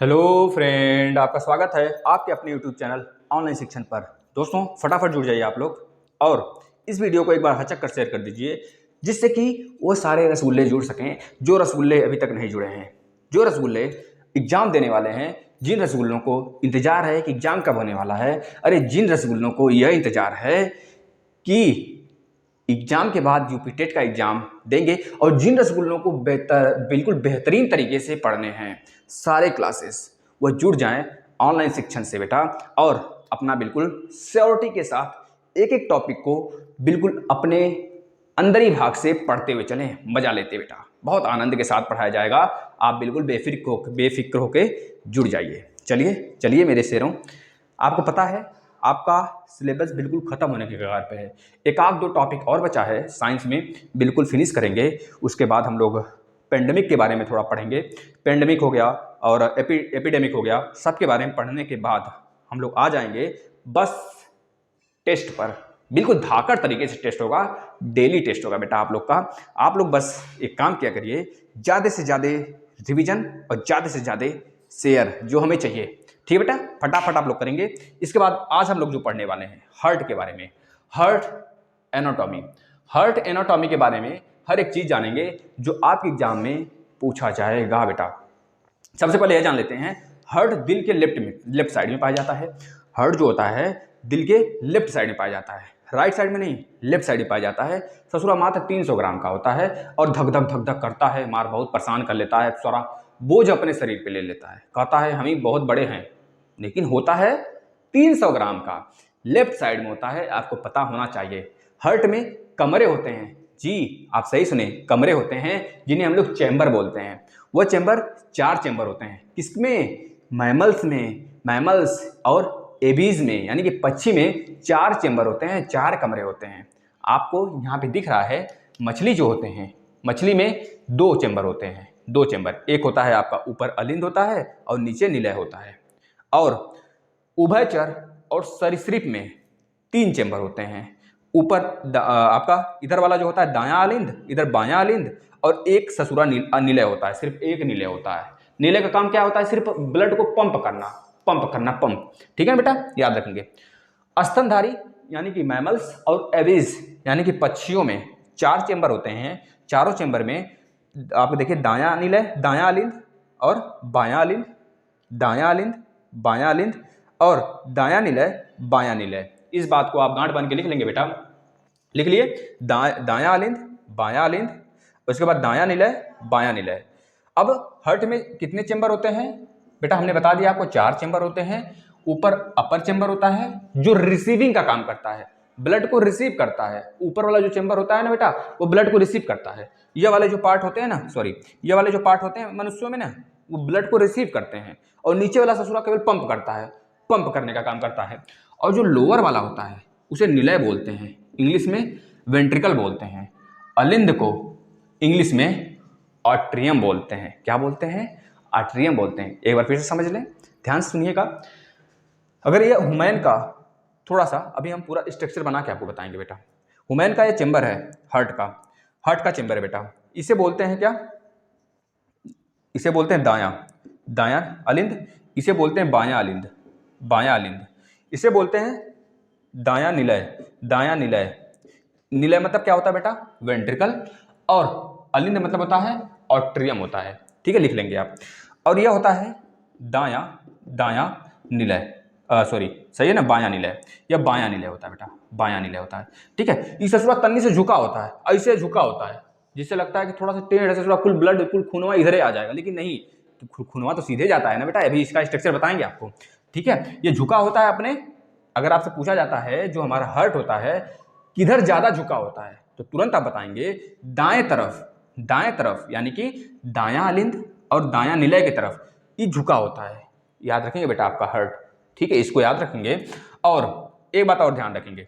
Hello friend, आपका स्वागत है आपके अपने यूट्यूब चैनल ऑनलाइन शिक्षण पर। दोस्तों फटाफट जुड़ जाइए आप लोग और इस वीडियो को एक बार हचक कर शेयर कर दीजिए, जिससे कि वो सारे रसगुल्ले जुड़ सकें जो रसगुल्ले अभी तक नहीं जुड़े हैं, जो रसगुल्ले एग्जाम देने वाले हैं, जिन रसगुल्लों को इंतजार है कि एग्जाम कब होने वाला है। अरे जिन रसगुल्लों को यह इंतजार है कि एग्जाम के बाद यूपी टेट का एग्जाम देंगे और जिन रसगुल्लों को बिल्कुल बेहतरीन तरीके से पढ़ने हैं, सारे क्लासेस वह जुड़ जाएं ऑनलाइन शिक्षण से बेटा, और अपना बिल्कुल श्योरिटी के साथ एक एक टॉपिक को बिल्कुल अपने अंदरी भाग से पढ़ते हुए चलें, मजा लेते बेटा। बहुत आनंद के साथ पढ़ाया जाएगा, आप बिल्कुल बेफिक्र होके जुड़ जाइए। चलिए चलिए मेरे शेरों, आपको पता है आपका सिलेबस बिल्कुल ख़त्म होने के कगार पे है। एक आध दो टॉपिक और बचा है साइंस में, बिल्कुल फिनिश करेंगे। उसके बाद हम लोग पेंडेमिक के बारे में थोड़ा पढ़ेंगे। पेंडेमिक हो गया और एपिडेमिक हो गया, सबके बारे में पढ़ने के बाद हम लोग आ जाएंगे बस टेस्ट पर। बिल्कुल धाकड़ तरीके से टेस्ट होगा, डेली टेस्ट होगा बेटा आप लोग का। आप लोग बस एक काम किया करिए, ज़्यादा से ज़्यादा रिवीजन और ज़्यादा से ज़्यादा शेयर जो हमें चाहिए, ठीक है बेटा, फटाफट आप लोग करेंगे। इसके बाद आज हम लोग जो पढ़ने वाले हैं हार्ट के बारे में, हार्ट एनाटॉमी। हार्ट एनाटॉमी के बारे में हर एक चीज़ जानेंगे जो आपके एग्जाम में पूछा जाएगा बेटा। सबसे पहले यह जान लेते हैं, हार्ट दिल के लेफ्ट साइड में पाया जाता है। हार्ट जो होता है दिल के लेफ्ट साइड में पाया जाता है, राइट साइड में नहीं, लेफ्ट साइड में पाया जाता है। ससुरा मात्र 300 ग्राम का होता है और धक धक धक धक करता है, मार बहुत परेशान कर लेता है। ससुरा बोझ अपने शरीर पे ले लेता है, कहता है हम ही बहुत बड़े हैं, लेकिन होता है 300 ग्राम का। लेफ्ट साइड में होता है, आपको पता होना चाहिए। हार्ट में कमरे होते हैं, जी आप सही सुने, कमरे होते हैं जिन्हें हम लोग चैम्बर बोलते हैं। वह चैम्बर 4 चैम्बर होते हैं। किसमें? मैमल्स में, मैमल्स और एबीज में, यानी कि पक्षी में 4 चैम्बर होते हैं, 4 कमरे होते हैं। आपको यहाँ पे दिख रहा है मछली जो होते हैं, मछली में 2 चैम्बर होते हैं, 2 चैम्बर। एक होता है आपका ऊपर अलिंद होता है और नीचे निलय होता है। और उभयचर और सरीसृप में 3 चैम्बर होते हैं। ऊपर आपका इधर वाला जो होता है दायां अलिंद, इधर बायां अलिंद, और एक ससुरा निलय होता है, सिर्फ एक निलय होता है। निलय का काम क्या होता है? सिर्फ ब्लड को पंप करना, पंप। ठीक है बेटा, याद रखेंगे। स्तनधारी यानी कि मैमल्स और एविज यानी कि पक्षियों में 4 चैम्बर होते हैं। चारों चैम्बर में आप देखिए दायां निलय, दायां अलिंद और बायां अलिंद, दायां अलिंद बायां अलिंद और दायां निलय बायां निलय। इस बात को आप गांठ बांध के लिख लेंगे बेटा, लिख लिए। दायां अलिंद बायां अलिंद, उसके बाद दायां निलय बायां निलय। अब हार्ट में कितने चैम्बर होते हैं बेटा? हमने बता दिया आपको 4 चैम्बर होते हैं। ऊपर अपर चैम्बर होता है जो रिसीविंग का काम करता है, ब्लड को रिसीव करता है। ऊपर वाला जो चैम्बर होता है ना बेटा, वो ब्लड को रिसीव करता है। ये वाले जो पार्ट होते हैं ना, सॉरी, ये वाले जो पार्ट होते हैं मनुष्यों में ना, वो ब्लड को रिसीव करते हैं। और नीचे वाला ससुरा केवल पंप करता है, पंप करने का काम करता है। और जो लोअर वाला होता है उसे निलय बोलते हैं, इंग्लिश में वेंट्रिकल बोलते हैं। अलिंद को इंग्लिश में आर्ट्रियम बोलते हैं। क्या बोलते हैं? आर्ट्रियम बोलते हैं। एक बार फिर से समझ लें, ध्यान से सुनिएगा। अगर ये हुमैन का थोड़ा सा अभी हम पूरा स्ट्रक्चर बना के आपको बताएंगे बेटा। हुमैन का ये चैम्बर है, हार्ट का चैम्बर है बेटा। इसे बोलते हैं क्या? इसे बोलते हैं दायां अलिंद। इसे बोलते हैं बायां अलिंद। इसे बोलते हैं दायां निलय। निलय मतलब क्या होता है बेटा? वेंट्रिकल। और अलिंद मतलब होता है ऑट्रियम होता है। ठीक है, लिख लेंगे आप। और यह होता है दायां निलय, सॉरी सही है ना, बायां निलय। यह बायां निलय होता है बेटा, बायां निलय होता है। ठीक है, इस ससुरा तन्नी से झुका होता है, ऐसे झुका होता है जिससे लगता है कि थोड़ा सा टेढ़ है ससुरा, कुल ब्लड कुल खूनवा इधर ही आ जाएगा, लेकिन नहीं, तो खूनवा तो सीधे जाता है ना बेटा। अभी इसका स्ट्रक्चर बताएंगे आपको। ठीक है, ये झुका होता है अपने, अगर आपसे पूछा जाता है जो हमारा हार्ट होता है किधर ज्यादा झुका होता है, तो तुरंत आप बताएंगे दाएं तरफ, यानी कि दायां अलिंद और दायां निलय की तरफ ये झुका होता है। याद रखेंगे बेटा आपका हार्ट, ठीक है, इसको याद रखेंगे। और एक बात और ध्यान रखेंगे,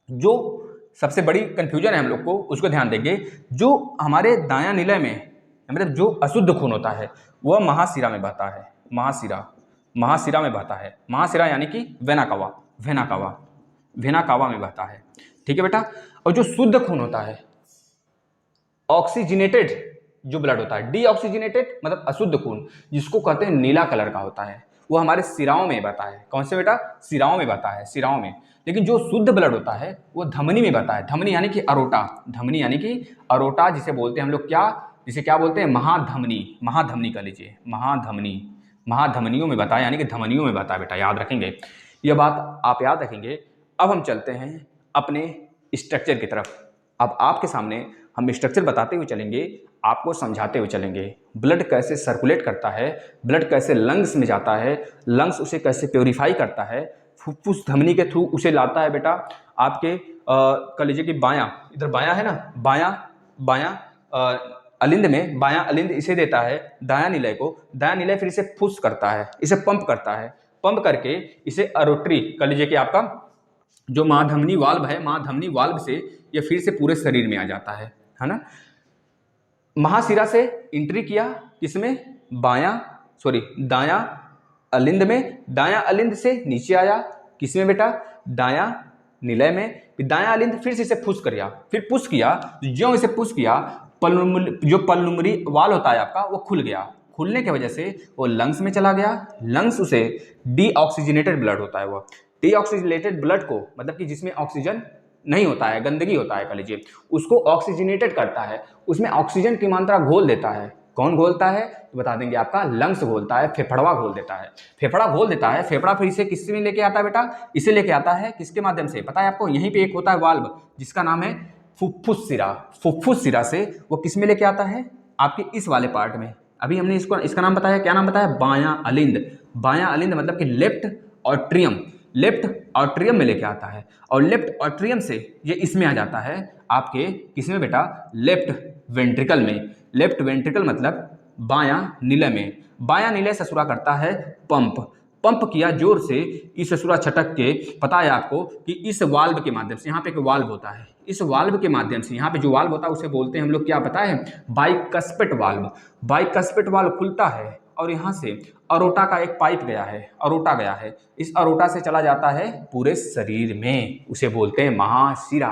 जो सबसे बड़ी कंफ्यूजन है हम लोग को, उसको ध्यान देंगे। जो हमारे दायां निलय में मतलब जो अशुद्ध खून होता है वह महाशिरा में बहता है, महाशिरा में बहता है। महाशिरा यानी कि वेना कावा में बहता है। ठीक है बेटा। और जो शुद्ध खून होता है, ऑक्सीजनेटेड जो ब्लड होता है। डीऑक्सीजनेटेड मतलब अशुद्ध खून, जिसको कहते हैं नीला कलर का होता है, वो हमारे सिराओं में बहता है। कौन से बेटा? सिराओं में बहता है, सिराओं में। लेकिन जो शुद्ध ब्लड होता है वो धमनी में बहता है। धमनी यानी कि अरोटा, धमनी यानी कि अरोटा, जिसे बोलते हैं हम लोग क्या, जिसे क्या बोलते हैं? महाधमनी। महाधमनी कह लीजिए, महाधमनी। महाधमनियों में बहता है, यानी कि धमनियों में बहता है बेटा, याद रखेंगे ये बात, आप याद रखेंगे। अब हम चलते हैं अपने स्ट्रक्चर की तरफ। अब आपके सामने हम स्ट्रक्चर बताते हुए चलेंगे, आपको समझाते हुए चलेंगे। ब्लड कैसे सर्कुलेट करता है, ब्लड कैसे लंग्स में जाता है, लंग्स उसे कैसे प्योरीफाई करता है, फुफ्फुस धमनी के थ्रू उसे लाता है बेटा आपके कह लीजिए कि बायां, इधर बायां है ना, बायां अलिंद में, बायां अलिंद इसे देता है दायां निलय को, दायां निलय फिर इसे पुश करता है, इसे पंप करता है, पंप करके इसे अरोटरी कह लीजिए कि आपका जो महाधमनी वाल्व है, महाधमनी वाल्व से ये फिर से पूरे शरीर में आ जाता है ना। महाशिरा से एंट्री किया किसमें? दायां अलिंद में, दायां अलिंद से नीचे आया किसमें बेटा? दायां निलय में। फिर दायां अलिंद फिर से इसे पुश किया, फिर पुश किया, जो इसे पुश किया जो पल्मोनरी वाल होता है आपका वो खुल गया, खुलने की वजह से वो लंग्स में चला गया। लंग्स उसे डीऑक्सीजनेटेड ब्लड होता है, वो डीऑक्सीजनेटेड ब्लड को मतलब कि जिसमें ऑक्सीजन नहीं होता है, गंदगी होता है कह लीजिए, उसको ऑक्सीजनेटेड करता है, उसमें ऑक्सीजन की मात्रा घोल देता है। कौन घोलता है? तो बता देंगे आपका लंग्स घोलता है, फेफड़वा घोल देता है, फेफड़ा घोल देता है। फेफड़ा फिर इसे किस में लेके आता है बेटा? इसे लेके आता है किसके माध्यम से? पता है आपको, यहीं पे एक होता है वाल्व जिसका नाम है फुफ्फुस सिरा। फुफ्फुस सिरा से वो किस में लेके आता है? आपके इस वाले पार्ट में। अभी हमने इसका नाम बताया, क्या नाम बताया? बायां अलिंद। बायां अलिंद मतलब कि लेफ्ट ऑट्रियम, लेफ्ट ऑट्रियम में लेके आता है, और लेफ्ट ऑट्रियम से ये इसमें आ जाता है आपके किसमें बेटा? लेफ्ट वेंट्रिकल में। लेफ्ट वेंट्रिकल मतलब बायां निलय में। बायां निलय ससुरा करता है पंप, पंप किया जोर से, इस ससुरा छटक के, पता है आपको कि इस वाल्व के माध्यम से, यहाँ पे एक वाल्व होता है, इस वाल्व के माध्यम से, यहाँ पे जो वाल्व होता है उसे बोलते हैं हम लोग क्या पता है? Bicuspid valve. बाइकस्पिड वाल्व खुलता है और यहाँ से अरोटा का एक पाइप गया है, अरोटा गया है, इस अरोटा से चला जाता है पूरे शरीर में, उसे बोलते हैं महाशिरा।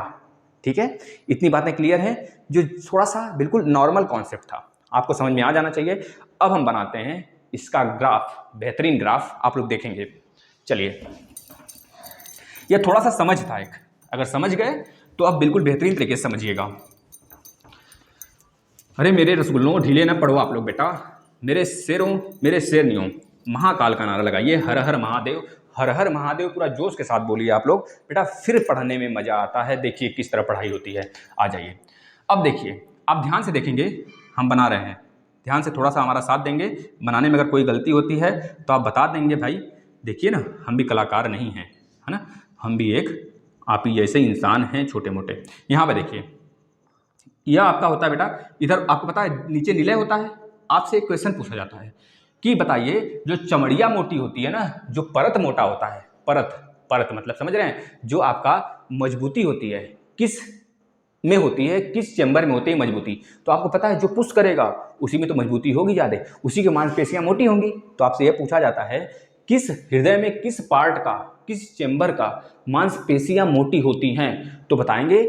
ठीक है, इतनी बातें क्लियर हैं, जो थोड़ा सा बिल्कुल नॉर्मल कॉन्सेप्ट था, आपको समझ में आ जाना चाहिए। अब हम बनाते हैं इसका ग्राफ, बेहतरीन ग्राफ आप लोग देखेंगे। चलिए, यह थोड़ा सा समझ था एक, अगर समझ गए तो अब बिल्कुल बेहतरीन तरीके से समझिएगा। अरे मेरे रसगुल्लों, ढीले ना पड़ो आप लोग बेटा, मेरे शेरों, मेरे शेरनियों, महाकाल का नारा लगाइए, हर हर महादेव, हर हर महादेव, पूरा जोश के साथ बोलिए आप लोग बेटा, फिर पढ़ने में मजा आता है। देखिए किस तरह पढ़ाई होती है, आ जाइए। अब देखिए, आप ध्यान से देखेंगे, हम बना रहे हैं, ध्यान से थोड़ा सा हमारा साथ देंगे। बनाने में अगर कोई गलती होती है तो आप बता देंगे भाई। देखिए ना, हम भी कलाकार नहीं हैं, है ना, हम भी एक आप ही जैसे इंसान हैं छोटे मोटे। यहाँ पे देखिए, यह आपका होता है बेटा, इधर आपको पता है नीचे निलय होता है। आपसे एक क्वेश्चन पूछा जाता है कि बताइए, जो चमड़िया मोटी होती है ना, जो परत मोटा होता है, परत, परत मतलब समझ रहे हैं, जो आपका मजबूती होती है, किस में होती है, किस चेंबर में होती है मजबूती? तो आपको पता है जो पुश करेगा उसी में तो मजबूती होगी ज़्यादा, उसी की मांसपेशियां मोटी होंगी। तो आपसे यह पूछा जाता है किस हृदय में किस पार्ट का, किस चेंबर का मांसपेशियां मोटी होती हैं? तो बताएंगे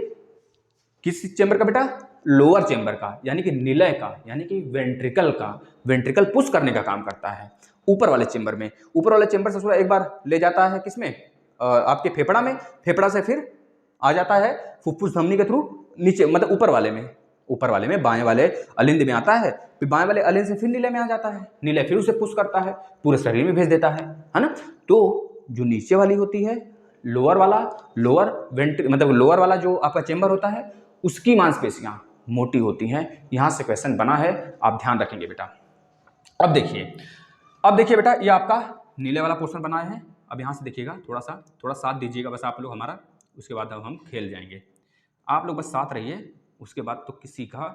किस चेंबर का बेटा? लोअर चेंबर का, यानी कि निलय का, यानी कि वेंट्रिकल का। वेंट्रिकल पुश करने का काम करता है ऊपर वाले चेंबर में। ऊपर वाले चेंबर से थोड़ा एक बार ले जाता है किसमें? आपके फेफड़ा में। फेफड़ा से फिर आ जाता है फुफ्फुस धमनी के थ्रू नीचे, मतलब ऊपर वाले में, ऊपर वाले में बाएं वाले अलिंद में आता है, फिर बाएं वाले अलिंद से फिर निलय में आ जाता है, निलय फिर उसे पुश करता है, पूरे शरीर में भेज देता है ना। तो जो नीचे वाली होती है, लोअर वाला, लोअर मतलब लोअर वाला जो आपका चेंबर होता है, उसकी मांसपेशियां मोटी होती हैं। यहां से क्वेश्चन बना है, आप ध्यान रखेंगे बेटा। अब देखिए बेटा, ये आपका नीले वाला पोर्शन बनाए हैं। अब यहां से देखिएगा, थोड़ा साथ दीजिएगा बस आप लोग हमारा, उसके बाद अब हम खेल जाएंगे। आप लोग बस साथ रहिए, उसके बाद तो किसी का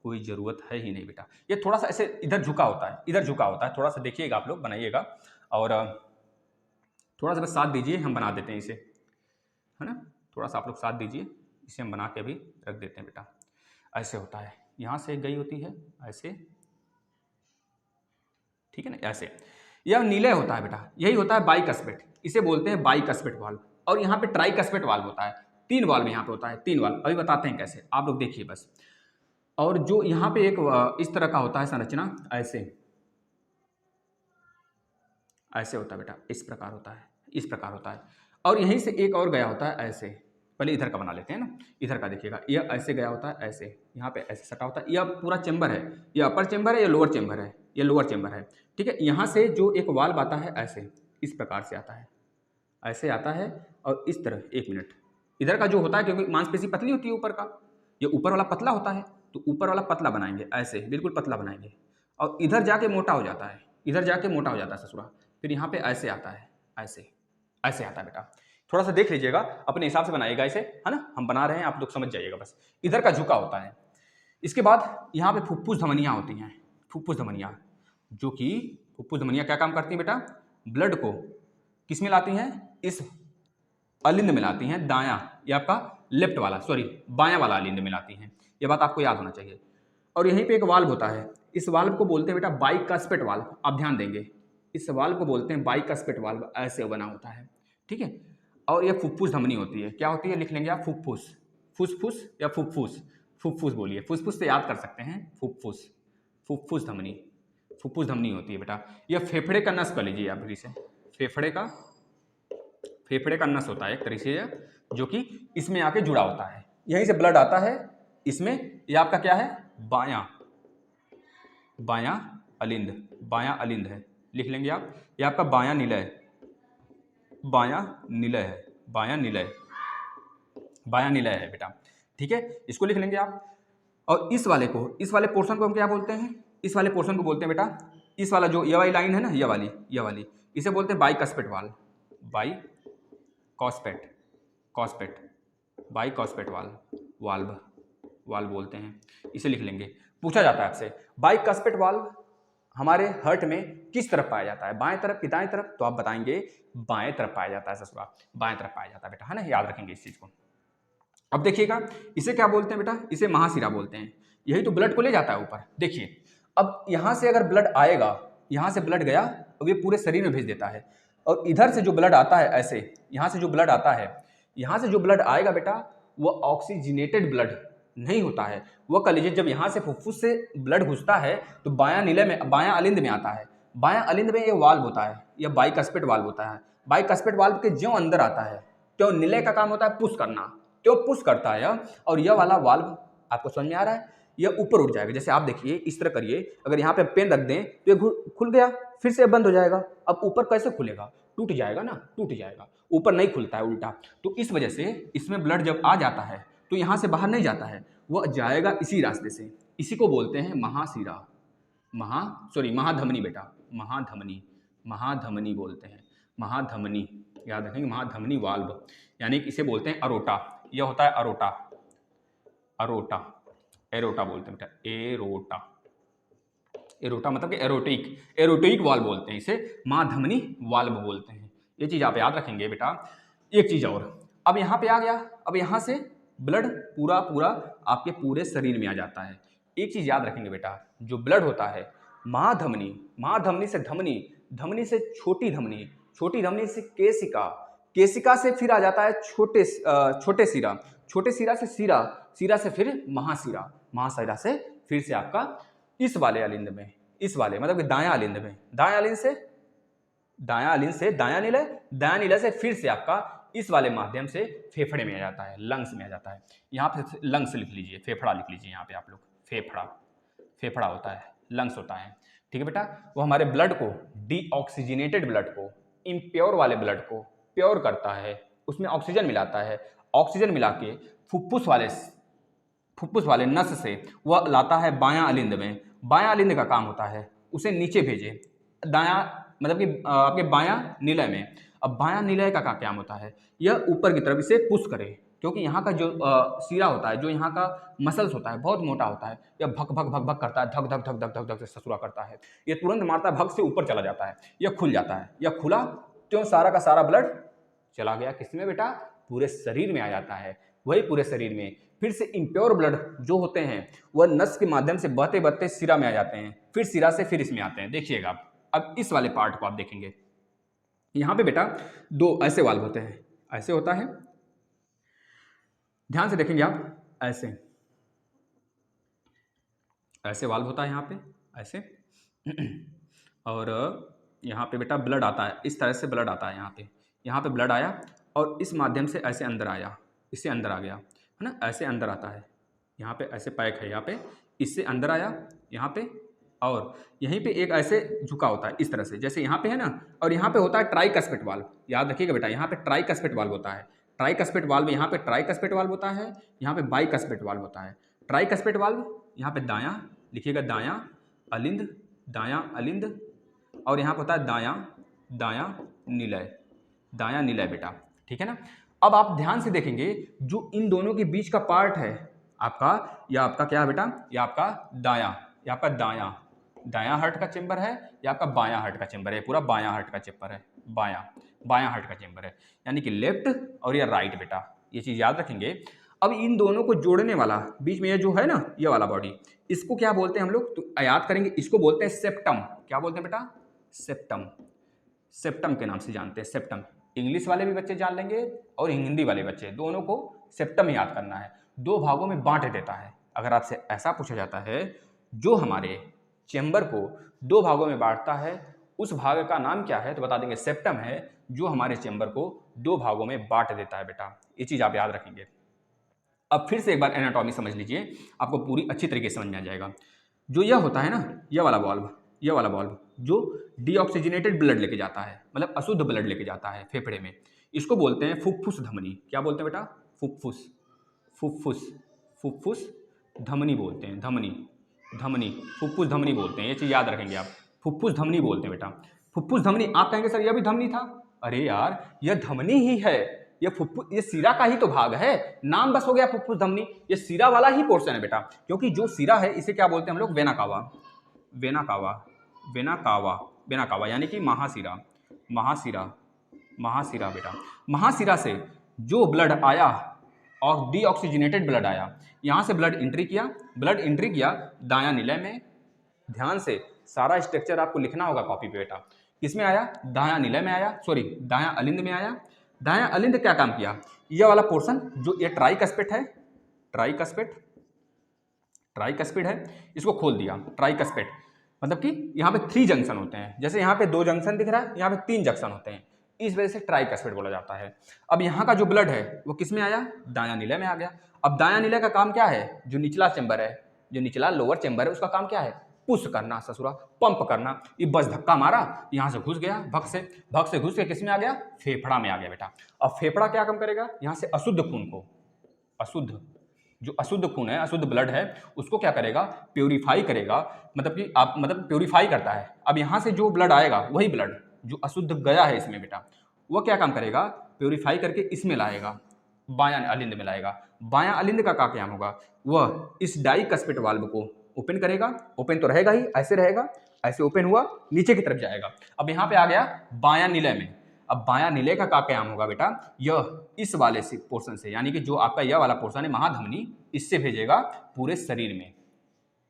कोई ज़रूरत है ही नहीं बेटा। ये थोड़ा सा ऐसे इधर झुका होता है, इधर झुका होता है, थोड़ा सा देखिएगा आप लोग, बनाइएगा और थोड़ा सा बस साथ दीजिए, हम बना देते हैं इसे, है ना। थोड़ा सा आप लोग साथ दीजिए, इसे हम बना के अभी रख देते हैं बेटा। ऐसे होता है, यहाँ से गई होती है ऐसे, ठीक है ना, ऐसे। यह निलय होता है बेटा, यही होता है बाइकस्पिड, इसे बोलते हैं बाइकस्पिड वाल्व। और यहाँ पे ट्राइकस्पिड वाल्व होता है, तीन वाल्व यहाँ पे होता है, तीन वाल्व। अभी बताते हैं कैसे, आप लोग देखिए बस। और जो यहाँ पे एक इस तरह का होता है संरचना, ऐसे ऐसे होता है बेटा, इस प्रकार होता है, इस प्रकार होता है। और यहीं से एक और गया होता है ऐसे, पहले इधर का बना लेते हैं ना, इधर का देखिएगा, यह ऐसे गया होता है, ऐसे यहाँ पे ऐसे सटा होता है। यह पूरा चेंबर है, यह अपर चेंबर है, यह लोअर चेंबर है, यह लोअर चेंबर है, ठीक है। यहाँ से जो एक वाल्व आता है ऐसे, इस प्रकार से आता है, ऐसे आता है। और इस तरह, एक मिनट, इधर का जो होता है, क्योंकि मांसपेशी पतली होती है ऊपर का, ये ऊपर वाला पतला होता है, तो ऊपर वाला पतला बनाएंगे ऐसे, बिल्कुल पतला बनाएंगे। और इधर जाके मोटा हो जाता है, इधर जाके मोटा हो जाता है ससुरा, फिर यहाँ पे ऐसे आता है, ऐसे ऐसे आता है बेटा। थोड़ा सा देख लीजिएगा, अपने हिसाब से बनाइएगा इसे, है ना, हम बना रहे हैं, आप लोग समझ जाइएगा बस। इधर का झुका होता है। इसके बाद यहाँ पे फुफ्फुस धमनियाँ होती हैं, फुफ्फुस धमनियाँ, जो कि फुफ्फुस धमनियाँ क्या काम करती हैं बेटा, ब्लड को किस में लाती हैं, इस अलिंद में लाती हैं, दायां, ये आपका लेफ्ट वाला, सॉरी बायां वाला अलिंद में लाती हैं, ये बात आपको याद होना चाहिए। और यहीं पे एक वाल्व होता है, इस वाल्व को बोलते हैं बेटा बाइकास्पेट वाल्व, आप ध्यान देंगे, इस वाल्व को बोलते हैं बाइकास्पेट वाल्व, ऐसे बना होता है, ठीक है। और ये फुफ्फुस धमनी होती है, क्या होती है, लिख लेंगे आप, फुफ्फुस, फुसफुस या फुफ्फुस, फुफ्फुस बोलिए, फुसफुस से याद कर सकते हैं, फुफ्फुस, फुफ्फुस धमनी, फुफ्फुस धमनी होती है बेटा। यह फेफड़े का नस कर लीजिए आप इसे, फेफड़े का नस होता है एक तरीके से, जो कि इसमें आके जुड़ा होता है, यहीं से ब्लड आता है इसमें। ये आपका क्या है, बायां, बायां अलिंद, बायां अलिंद है, लिख लेंगे आप, ये आपका बायां निलय, बायां निलय है, बायां निलय, बायां निलय है बेटा, ठीक है, इसको लिख लेंगे आप। और इस वाले को, इस वाले पोर्शन को हम क्या बोलते हैं, इस वाले पोर्शन को बोलते हैं बेटा, इस वाला जो ये वाली लाइन है ना, ये वाली, इसे बोलते हैं बाइकास्पेट वाल्व, बाइकास्पेट, कॉस्पेट, बाइकास्पेट वाल्व, वाल्व बोलते हैं, इसे लिख लेंगे। पूछा जाता है आपसे, बाइकास्पेट वाल्व हमारे हार्ट में किस तरफ पाया जाता है, बाएं तरफ कि दाएं तरफ, तो आप बताएंगे बाएं तरफ पाया जाता है ससुरा, बाएं तरफ पाया जाता है बेटा, है ना, याद रखेंगे इस चीज को। अब देखिएगा, इसे क्या बोलते हैं बेटा, इसे महाशिरा बोलते हैं, यही तो ब्लड को ले जाता है ऊपर। देखिए, अब यहां से अगर ब्लड आएगा, यहां से ब्लड गया, अब ये पूरे शरीर में भेज देता है। और इधर से जो ब्लड आता है ऐसे, यहां से जो ब्लड आता है, यहां से जो ब्लड आएगा बेटा, वो ऑक्सीजनेटेड ब्लड नहीं होता है। वो कह लीजिए, जब यहां से फुफ्फुस से ब्लड घुसता है तो बायां निलय में, बायां अलिंद में आता है, बायां अलिंद में ये वाल्व होता है, यह बाइकास्पेट वाल्व होता है। बाइकास्पेट वाल्व के ज्यों अंदर आता है, तो निलय का काम होता है पुश करना, तो पुश करता है। और यह वाला वाल्व आपको समझ में आ रहा है, यह ऊपर उठ जाएगा। जैसे आप देखिए, इस तरह करिए, अगर यहाँ पे पेन रख दें तो ये खुल गया, फिर से बंद हो जाएगा। अब ऊपर कैसे खुलेगा, टूट जाएगा ना, टूट जाएगा, ऊपर नहीं खुलता है, उल्टा। तो इस वजह से इसमें ब्लड जब आ जाता है तो यहाँ से बाहर नहीं जाता है, वह जाएगा इसी रास्ते से, इसी को बोलते हैं महाशिरा, महाधमनी बेटा, महाधमनी, महाधमनी बोलते हैं, महाधमनी, याद रखेंगे, महाधमनी वाल्व, यानी कि इसे बोलते हैं अरोटा। यह होता है अरोटा, अरोटा, एरोटा बोलते हैं बेटा, एरोटा, एरोटा मतलब कि एरोटिक, एरोटिक वाल्व बोलते हैं इसे, महाधमनी वाल्व बोलते हैं। ये चीज आप याद रखेंगे बेटा। एक चीज और, अब यहाँ पे आ गया, अब यहाँ से ब्लड पूरा पूरा आपके पूरे शरीर में आ जाता है। एक चीज याद रखेंगे बेटा, जो ब्लड होता है, महाधमनी, महाधमनी से धमनी, धमनी से छोटी धमनी, छोटी धमनी से केशिका, केशिका से फिर आ जाता है छोटे सिरा, छोटे सिरा से सीरा, सीरा से फिर महाशिरा, महाशिरा से फिर से आपका इस वाले अलिंद में, इस वाले मतलब कि दायां अलिंद में, दायां अलिंद से दायां निलय, दायां निलय से फिर से आपका इस वाले माध्यम से फेफड़े में आ जाता है, लंग्स में आ जाता है। यहाँ पे लंग्स लिख लीजिए, फेफड़ा लिख लीजिए यहाँ पे आप लोग, फेफड़ा, फेफड़ा होता है, लंग्स होता है, ठीक है बेटा। वो हमारे ब्लड को, डीऑक्सीजनेटेड ब्लड को, इम्प्योर वाले ब्लड को प्योर करता है, उसमें ऑक्सीजन मिलाता है, ऑक्सीजन मिला के फुफ्फुस वाले नस से वह लाता है बायां अलिंद में। बायां अलिंद का काम होता है उसे नीचे भेजे, दायां मतलब कि आपके बायां निलय में। अब बायां निलय का काम होता है, यह ऊपर की तरफ इसे पुश करे, क्योंकि यहाँ का जो सीरा होता है, जो यहाँ का मसल्स होता है, बहुत मोटा होता है, यह भक भक भक भक करता है, धक धक धक धक धक धक से ससुरा करता है, यह तुरंत मारता है, भक से ऊपर चला जाता है, यह खुल जाता है, यह खुला तो सारा का सारा ब्लड चला गया किसमें बेटा, पूरे शरीर में आ जाता है। वही पूरे शरीर में फिर से इम्प्योर ब्लड जो होते हैं वह नस के माध्यम से बहते बहते सिरा में आ जाते हैं, फिर सिरा से फिर इसमें आते हैं। देखिएगा अब इस वाले पार्ट को आप देखेंगे, यहाँ पे बेटा दो ऐसे वाल्व होते हैं, ऐसे होता है, ध्यान से देखेंगे आप, ऐसे ऐसे वाल्व होता है यहाँ पे, ऐसे और यहाँ पे बेटा ब्लड आता है, इस तरह से ब्लड आता है यहाँ पे ब्लड आया और इस माध्यम से ऐसे अंदर आया, इससे अंदर आ गया, है ना, ऐसे अंदर आता है, यहाँ पे ऐसे पैक है यहाँ पे, इससे अंदर आया यहाँ पे, और यहीं पे एक ऐसे झुका होता है इस तरह से, जैसे यहाँ पे है ना, और यहाँ पे होता है ट्राइकस्पेट वाल्व। याद रखिएगा बेटा, यहाँ पे ट्राइकस्पेट वाल्व होता है। ट्राइकस्पेट वाल्व, यहाँ पे ट्राइकस्पेट वाल्व होता है, यहाँ पे बाइकस्पेट वाल्व होता है। ट्राइकस्पेट वाल्व यहाँ पे दायां लिखिएगा, दायां अलिंद, दायां अलिंद, और यहाँ पे होता है दायां दायां निलय, दायां निलय बेटा, ठीक है ना। अब आप ध्यान से देखेंगे, जो इन दोनों के बीच का पार्ट है आपका, या आपका क्या है बेटा, या आपका दायां, या आपका दायां दायां हार्ट का चेंबर है, या आपका बायां हार्ट का चेंबर है, पूरा बायां हार्ट का चेंबर है, बायां हार्ट का चेंबर है, यानी कि लेफ्ट और या राइट बेटा, ये चीज याद रखेंगे। अब इन दोनों को जोड़ने वाला बीच में ये जो है ना, ये वाला बॉडी, इसको क्या बोलते हैं हम लोग, तो याद करेंगे, इसको बोलते हैं सेप्टम। क्या बोलते हैं बेटा, सेप्टम, सेप्टम के नाम से जानते हैं, सेप्टम। इंग्लिश वाले भी बच्चे जान लेंगे और हिंदी वाले बच्चे, दोनों को सेप्टम याद करना है। 2 भागों में बांट देता है। अगर आपसे ऐसा पूछा जाता है, जो हमारे चेंबर को 2 भागों में बांटता है, उस भाग का नाम क्या है, तो बता देंगे सेप्टम है, जो हमारे चेंबर को 2 भागों में बांट देता है बेटा। ये चीज आप याद रखेंगे। अब फिर से एक बार एनाटॉमी समझ लीजिए, आपको पूरी अच्छी तरीके से समझ में आ जाएगा। जो यह होता है ना, यह वाला वाल्व जो डीऑक्सीजनेटेड ब्लड लेके जाता है, मतलब अशुद्ध ब्लड लेके जाता है फेफड़े में, इसको बोलते हैं फुफ्फुस धमनी। क्या बोलते हैं बेटा, फुफ्फुस, फुफ्फुस, फुफ्फुस धमनी बोलते हैं, धमनी फुफ्फुस धमनी बोलते हैं। ये चीज याद रखेंगे आप, फुफ्फुस धमनी बोलते हैं बेटा, फुफ्फुस धमनी। आप कहेंगे सर यह भी धमनी था, अरे यार यह धमनी ही है, ये फुफ्फुस, ये सिरा का ही तो भाग है, नाम बस हो गया फुफ्फुस धमनी, ये सिरा वाला ही पोर्शन है बेटा। क्योंकि जो सिरा है इसे क्या बोलते हैं हम लोग, vena cava, vena cava, vena cava, vena cava, यानी कि महासिरा, महासिरा, महासिरा बेटा। महासिरा से जो ब्लड आया और डीऑक्सीजनेटेड ब्लड आया, यहाँ से ब्लड एंट्री किया दायां निलय में। ध्यान से सारा स्ट्रक्चर आपको लिखना होगा कॉपी पे बेटा। किसमें आया, दायां निलय में आया, सॉरी दायां अलिंद में आया। दायां अलिंद क्या काम किया, यह वाला पोर्शन जो ये ट्राइकस्पेट है, ट्राइकस्पेट है, इसको खोल दिया। ट्राइकस्पेट मतलब कि यहाँ पे 3 जंक्शन होते हैं, जैसे यहाँ पे 2 जंक्शन दिख रहा है, यहाँ पे 3 जंक्शन होते हैं, इस वजह से ट्राइकस्पेट बोला जाता है। अब यहाँ का जो ब्लड है वो किस में आया, दायां निलय में आ गया। अब दायां निलय का काम क्या है, जो निचला चैम्बर है, जो निचला लोअर चैम्बर है, उसका काम क्या है, पुश करना, ससुरा पंप करना। ये बस धक्का मारा, यहाँ से घुस गया, भग से घुस के किस में आ गया, फेफड़ा में आ गया बेटा। अब फेफड़ा क्या काम करेगा, यहाँ से अशुद्ध खून को, जो अशुद्ध खून है, अशुद्ध ब्लड है, उसको क्या करेगा, प्योरीफाई करेगा, मतलब कि आप प्योरीफाई करता है। अब यहाँ से जो ब्लड आएगा, वही ब्लड जो अशुद्ध गया है इसमें बेटा, वो क्या काम करेगा, प्योरीफाई करके इसमें लाएगा, बायां अलिंद में लाएगा। बायां अलिंद का क्या काम होगा, वह इस डाइकस्पेट वाल्व को ओपन करेगा, ओपन तो रहेगा ही, ऐसे रहेगा, ऐसे ओपन हुआ, नीचे की तरफ जाएगा। अब यहाँ पे आ गया बायां निलय में। अब बायां निलय का क्या काम होगा बेटा, यह इस वाले से पोर्शन से, यानी कि जो आपका यह वाला पोर्शन है महाधमनी, इससे भेजेगा पूरे शरीर में।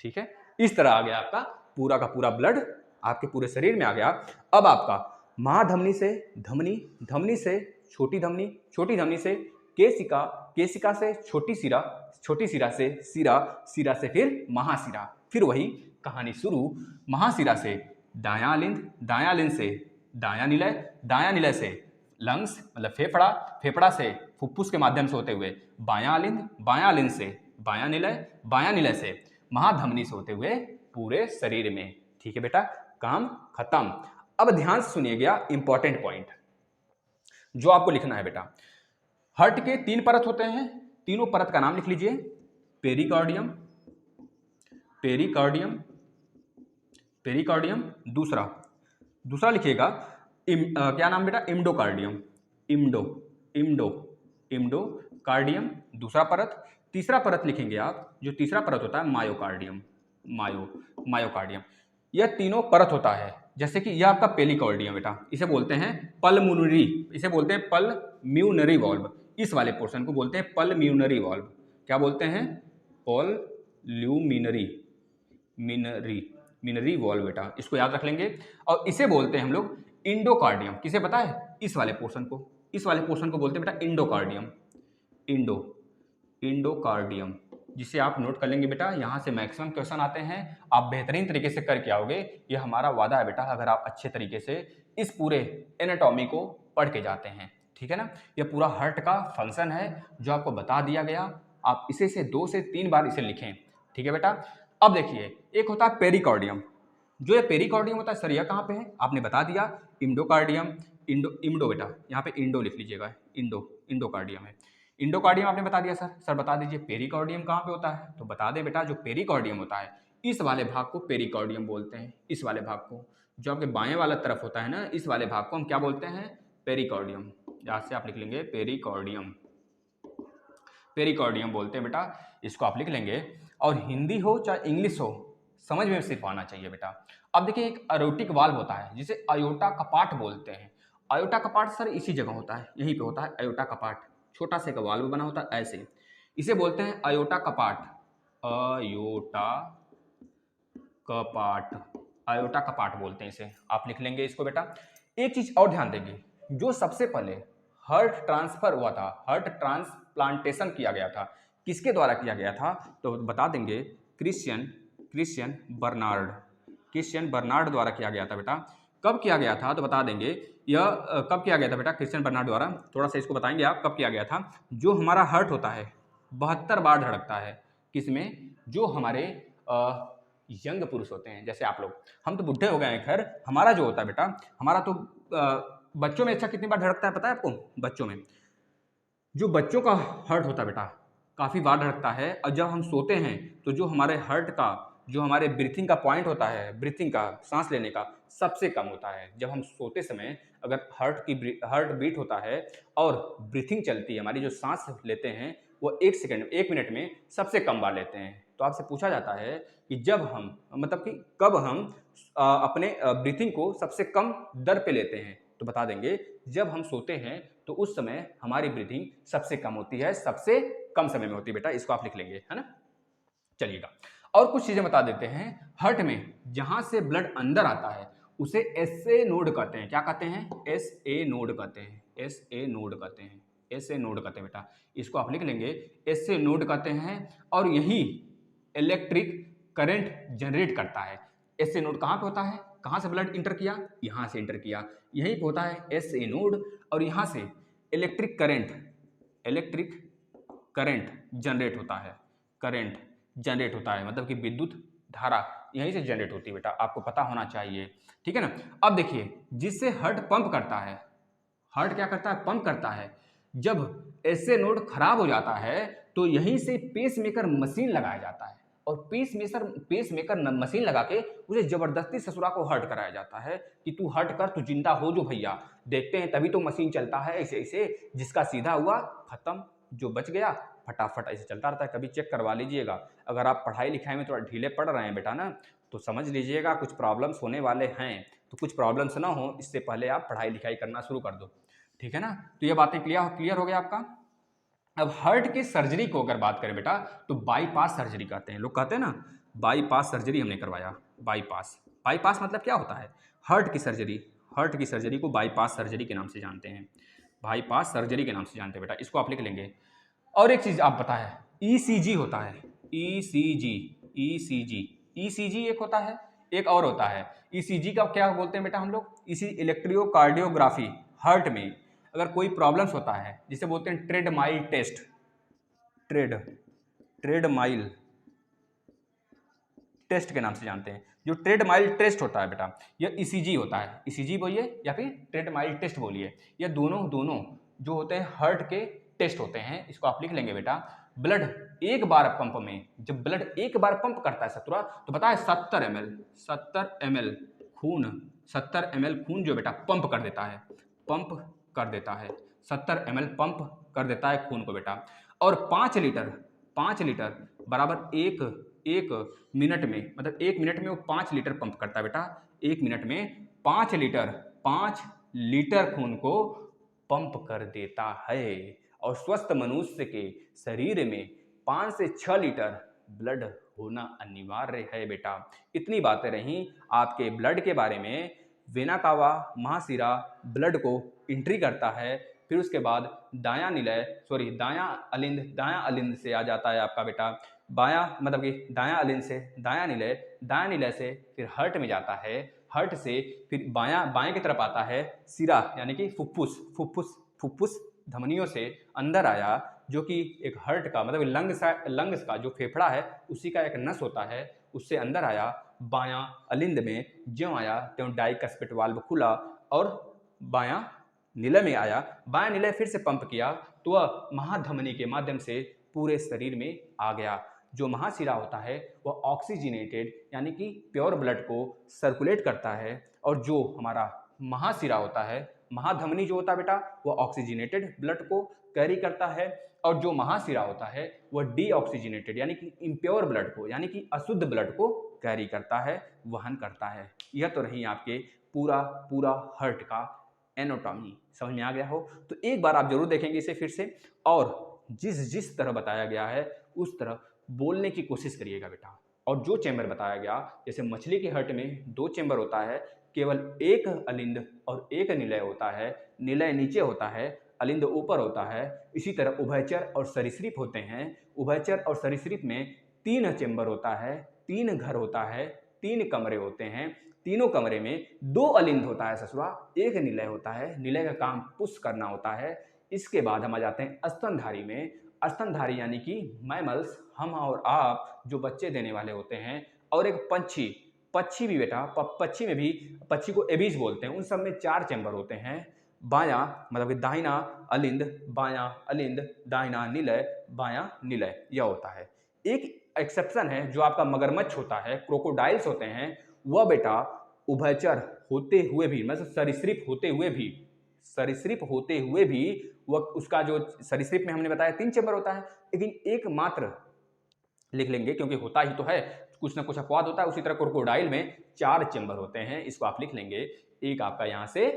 ठीक है, इस तरह आ गया आपका पूरा का पूरा ब्लड आपके पूरे शरीर में आ गया। अब आपका महाधमनी से धमनी, धमनी से छोटी धमनी, छोटी धमनी से केशिका, केशिका से छोटी सिरा, छोटी सिरा से सिरा, सिरा से फिर महासिरा। फिर वही कहानी शुरू, महासिरा से दायां अलिंद, दायां अलिंद से दायां निलय, दायां निलय से लंग्स मतलब फेफड़ा, फेफड़ा से फुफ्फुस के माध्यम से होते हुए बायां अलिंद, बायां अलिंद से बायां निलय, बायां निलय से महाधमनी से होते हुए पूरे शरीर में। ठीक है बेटा, काम खत्म। अब ध्यान से सुनिएगा, इंपॉर्टेंट पॉइंट जो आपको लिखना है बेटा। हार्ट के 3 परत होते हैं, तीनों परत का नाम लिख लीजिए, पेरिकार्डियम, पेरिकार्डियम, पेरिकार्डियम, दूसरा लिखिएगा क्या नाम बेटा, इम्डोकार्डियम, इम्डोकार्डियम दूसरा परत। तीसरा परत लिखेंगे आप, जो तीसरा परत होता है मायोकार्डियम, मायोकार्डियम। यह तीनों परत होता है। जैसे कि यह आपका पेरिकार्डियम बेटा, इसे बोलते हैं पल्मोनरी, इसे बोलते हैं पल्म्यूनरी वाल्व। इस वाले पोर्शन को बोलते हैं पल्म्यूनरी वाल्व। क्या बोलते हैं, मिनरी वाल्व बेटा, इसको याद रख लेंगे। और इसे बोलते हैं हम लोग इंडोकार्डियम। किसे पता है, इस वाले पोर्शन को, इस वाले पोर्शन को बोलते हैं बेटा इंडोकार्डियम, इंडोकार्डियम। जिसे आप नोट कर लेंगे बेटा। यहाँ से मैक्सिमम क्वेश्चन आते हैं, आप बेहतरीन तरीके से करके आओगे, ये हमारा वादा है बेटा। अगर आप अच्छे तरीके से इस पूरे एनाटॉमी को पढ़ के जाते हैं, ठीक है ना। ये पूरा हार्ट का फंक्शन है जो आपको बता दिया गया। आप इसे से 2 से 3 बार इसे लिखें, ठीक है बेटा। अब देखिए, एक होता है पेरिकार्डियम। जो ये पेरिकार्डियम होता है सर, यह कहाँ पे है आपने बता दिया, इंडोकार्डियम। इंडो बेटा, यहाँ पे इंडो लिख लीजिएगा, इंडोकार्डियम है। इंडोकार्डियम आपने बता दिया सर बता दीजिए पेरिकार्डियम कहाँ पे होता है। तो बता दें बेटा, जो पेरिकार्डियम होता है इस वाले भाग को पेरिकार्डियम बोलते हैं। इस वाले भाग को, जो आपके बाएं वाला तरफ होता है ना, इस वाले भाग को हम क्या बोलते हैं, पेरिकार्डियम। यहाँ से आप लिख लेंगे पेरिकार्डियम, पेरिकार्डियम बोलते हैं बेटा, इसको आप लिख लेंगे। और हिंदी हो चाहे इंग्लिश हो, समझ में सिर्फ आना चाहिए बेटा। अब देखिए, एक एरोटिक वाल्व होता है जिसे अयोटा कपाट बोलते हैं। अयोटा कपाट सर इसी जगह होता है, यहीं पे होता है अयोटा कपाट। छोटा सा एक वाल्व बना होता है ऐसे, इसे बोलते हैं अयोटा कपाट। अयोटा कपाट, अयोटा कपाट बोलते हैं इसे, आप लिख लेंगे इसको बेटा। एक चीज और ध्यान देंगे, जो सबसे पहले हार्ट ट्रांसफर हुआ था, हार्ट ट्रांसप्लांटेशन किया गया था, किसके द्वारा किया गया था, तो बता देंगे क्रिश्चियन बर्नार्ड द्वारा किया गया था बेटा। कब किया गया था तो बता देंगे, यह कब किया गया था बेटा, क्रिश्चियन बर्नार्ड द्वारा। थोड़ा सा इसको बताएंगे आप, कब किया गया था। जो हमारा हार्ट होता है 72 बार धड़कता है, किसमें, जो हमारे यंग पुरुष होते हैं, जैसे आप लोग, हम तो बुढ़े हो गए हैं खैर। हमारा जो होता है बेटा, हमारा तो बच्चों में अच्छा कितनी बार धड़कता है पता है आपको, बच्चों में जो बच्चों का हार्ट होता है बेटा काफ़ी बार धड़कता है। और जब हम सोते हैं तो जो हमारे हार्ट का, जो हमारे ब्रीथिंग का पॉइंट होता है, ब्रीथिंग का, सांस लेने का, सबसे कम होता है। जब हम सोते समय अगर हार्ट बीट होता है और ब्रीथिंग चलती है, हमारी जो सांस लेते हैं वो 1 मिनट में सबसे कम बार लेते हैं। तो आपसे पूछा जाता है कि जब हम, मतलब कि कब हम अपने ब्रीथिंग को सबसे कम दर पे लेते हैं, तो बता देंगे जब हम सोते हैं तो उस समय हमारी ब्रीथिंग सबसे कम होती है, सबसे कम समय में होती है बेटा। इसको आप लिख लेंगे, है ना। चलिएगा, और कुछ चीजें बता देते हैं। हार्ट में जहां से ब्लड अंदर आता है उसे एसए नोड कहते हैं। क्या कहते हैं, एसए नोड कहते हैं, एसए नोड कहते हैं, एसए नोड कहते हैं बेटा। इसको आप लिख लेंगे, एसए नोड कहते हैं। और यही इलेक्ट्रिक करंट जनरेट करता है। एसए नोड कहाँ पे होता है, कहाँ से ब्लड इंटर किया, यहाँ से इंटर किया, यहीं पे होता है एसए नोड। और यहाँ से इलेक्ट्रिक करंट जनरेट होता है, करंट जनरेट होता है, मतलब कि विद्युत धारा यहीं से जनरेट होती है बेटा, आपको पता होना चाहिए, ठीक है ना। अब देखिए, जिससे हार्ट पंप करता है, हार्ट क्या करता है, पंप करता है। जब एसए नोड खराब हो जाता है तो यहीं से पेसमेकर मशीन लगाया जाता है, और पेसमेकर मशीन लगा के उसे जबरदस्ती ससुरा को हर्ट कराया जाता है कि तू हर्ट कर, तू जिंदा हो जो भैया, देखते हैं तभी तो मशीन चलता है। ऐसे ऐसे जिसका सीधा हुआ खत्म, जो बच गया फटाफट, ऐसे चलता रहता है। कभी चेक करवा लीजिएगा। अगर आप पढ़ाई लिखाई में थोड़ा ढीले पड़ रहे हैं बेटा ना, तो समझ लीजिएगा कुछ प्रॉब्लम्स होने वाले हैं। तो कुछ प्रॉब्लम्स ना हो इससे पहले आप पढ़ाई लिखाई करना शुरू कर दो, ठीक है ना। तो ये बातें क्लियर हो गया आपका। अब हार्ट की सर्जरी को अगर बात करें बेटा, तो बाईपास सर्जरी कहते हैं, लोग कहते हैं ना बाईपास सर्जरी हमने करवाया। बाईपास मतलब क्या होता है, हार्ट की सर्जरी को बाईपास सर्जरी के नाम से जानते हैं, बाईपास सर्जरी के नाम से जानते हैं बेटा। इसको आप लिख लेंगे। और एक चीज आप पता है, ईसीजी होता है, ईसीजी एक होता है, एक और होता है। ईसीजी का क्या बोलते हैं बेटा हम लोग, इसी इलेक्ट्रोकार्डियोग्राफी। हार्ट में अगर कोई प्रॉब्लम्स होता है जिसे बोलते हैं ट्रेडमाइल टेस्ट, ट्रेडमाइल टेस्ट के नाम से जानते हैं। जो ट्रेडमाइल टेस्ट होता है बेटा, यह ईसीजी होता है। ईसीजी बोलिए या फिर ट्रेडमाइल टेस्ट बोलिए, यह दोनों जो होते हैं हार्ट के टेस्ट होते हैं। इसको आप लिख लेंगे बेटा। ब्लड एक बार पंप में, जब ब्लड एक बार पंप करता है सतुरा, तो पता है 70 ml खून जो बेटा पंप कर देता है, 70 ml पंप कर देता है खून को बेटा। और 5 लीटर बराबर एक मिनट में, मतलब 1 मिनट में वो 5 लीटर पंप करता है बेटा। 1 मिनट में 5 लीटर खून को पंप कर देता है। और स्वस्थ मनुष्य के शरीर में 5 से 6 लीटर ब्लड होना अनिवार्य है बेटा। इतनी बातें रहीं आपके ब्लड के बारे में। वेना कावा महाशिरा ब्लड को एंट्री करता है, फिर उसके बाद दायां अलिंद से आ जाता है आपका बेटा बायां मतलब कि दायां अलिंद से दायां निलय से फिर हर्ट में जाता है, हर्ट से फिर बाएं की तरफ आता है, सिरा यानी कि फुफ्फुस धमनियों से अंदर आया, जो कि एक हर्ट का मतलब लंग्स का जो फेफड़ा है उसी का एक नस होता है, उससे अंदर आया, बायां अलिंद में ज्यों आया त्यों डाइकस्पिट वाल्व खुला और बायां निलय में आया। बायां निलय फिर से पंप किया तो वह महाधमनी के माध्यम से पूरे शरीर में आ गया। जो महाशिरा होता है वह ऑक्सीजनेटेड यानी कि प्योर ब्लड को सर्कुलेट करता है, और जो हमारा महाशिरा होता है, महाधमनी जो होता है बेटा वह ऑक्सीजनेटेड ब्लड को कैरी करता है, और जो महाशिरा होता है वह डीऑक्सीजनेटेड यानी कि इम्प्योर ब्लड को यानी कि अशुद्ध ब्लड को कैरी करता है, वहन करता है। यह तो रही आपके पूरा हार्ट का एनाटॉमी। समझ में आ गया हो तो एक बार आप जरूर देखेंगे इसे फिर से, और जिस तरह बताया गया है उस तरह बोलने की कोशिश करिएगा बेटा। और जो चैम्बर बताया गया, जैसे मछली के हर्ट में 2 चैम्बर होता है, केवल एक अलिंद और एक निलय होता है, निलय नीचे होता है, अलिंद ऊपर होता है। इसी तरह उभयचर और सरीसृप होते हैं, उभयचर और सरीसृप में 3 चैम्बर होता है, 3 घर होता है, 3 कमरे होते हैं, तीनों कमरे में 2 अलिंद होता है ससुरा, एक निलय होता है, निलय का काम पुश करना होता है। इसके बाद हम आ जाते हैं स्तनधारी में। स्तनधारी यानी कि मैमल्स, हम और आप जो बच्चे देने वाले होते हैं, और एक पक्षी भी बेटा, पक्षी में भी, पक्षी को एबीज बोलते हैं, उन सब में 4 चैम्बर होते हैं। बायां मतलब कि दाहिना अलिंद, बायां अलिंद, दाहिना निलय, बायां निलय, यह होता है। एक एक्सेप्शन है जो आपका मगरमच्छ होता है, क्रोकोडाइल्स होते हैं, वह बेटा उभयचर होते हुए भी मतलब सरीसृप होते हुए भी वह उसका जो सरीसृप में हमने बताया 3 चैम्बर होता है, लेकिन एकमात्र लिख लेंगे क्योंकि होता ही तो है, कुछ ना कुछ अपवाद होता है। उसी तरह क्रोकोडाइल में 4 चैम्बर होते हैं, इसको आप लिख लेंगे। एक आपका यहाँ से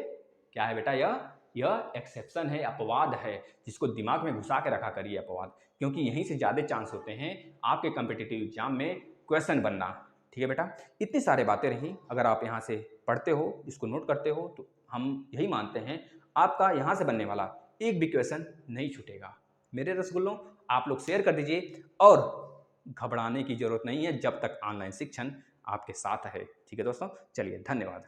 क्या है बेटा, यह एक्सेप्शन है, अपवाद है, जिसको दिमाग में घुसा के रखा करिए अपवाद, क्योंकि यहीं से ज़्यादा चांस होते हैं आपके कॉम्पिटिटिव एग्जाम में क्वेश्चन बनना। ठीक है बेटा, इतनी सारे बातें रही, अगर आप यहाँ से पढ़ते हो, इसको नोट करते हो, तो हम यही मानते हैं आपका यहाँ से बनने वाला एक भी क्वेश्चन नहीं छूटेगा। मेरे रसगुल्लों, आप लोग शेयर कर दीजिए, और घबराने की जरूरत नहीं है जब तक ऑनलाइन शिक्षण आपके साथ है। ठीक है दोस्तों, चलिए धन्यवाद।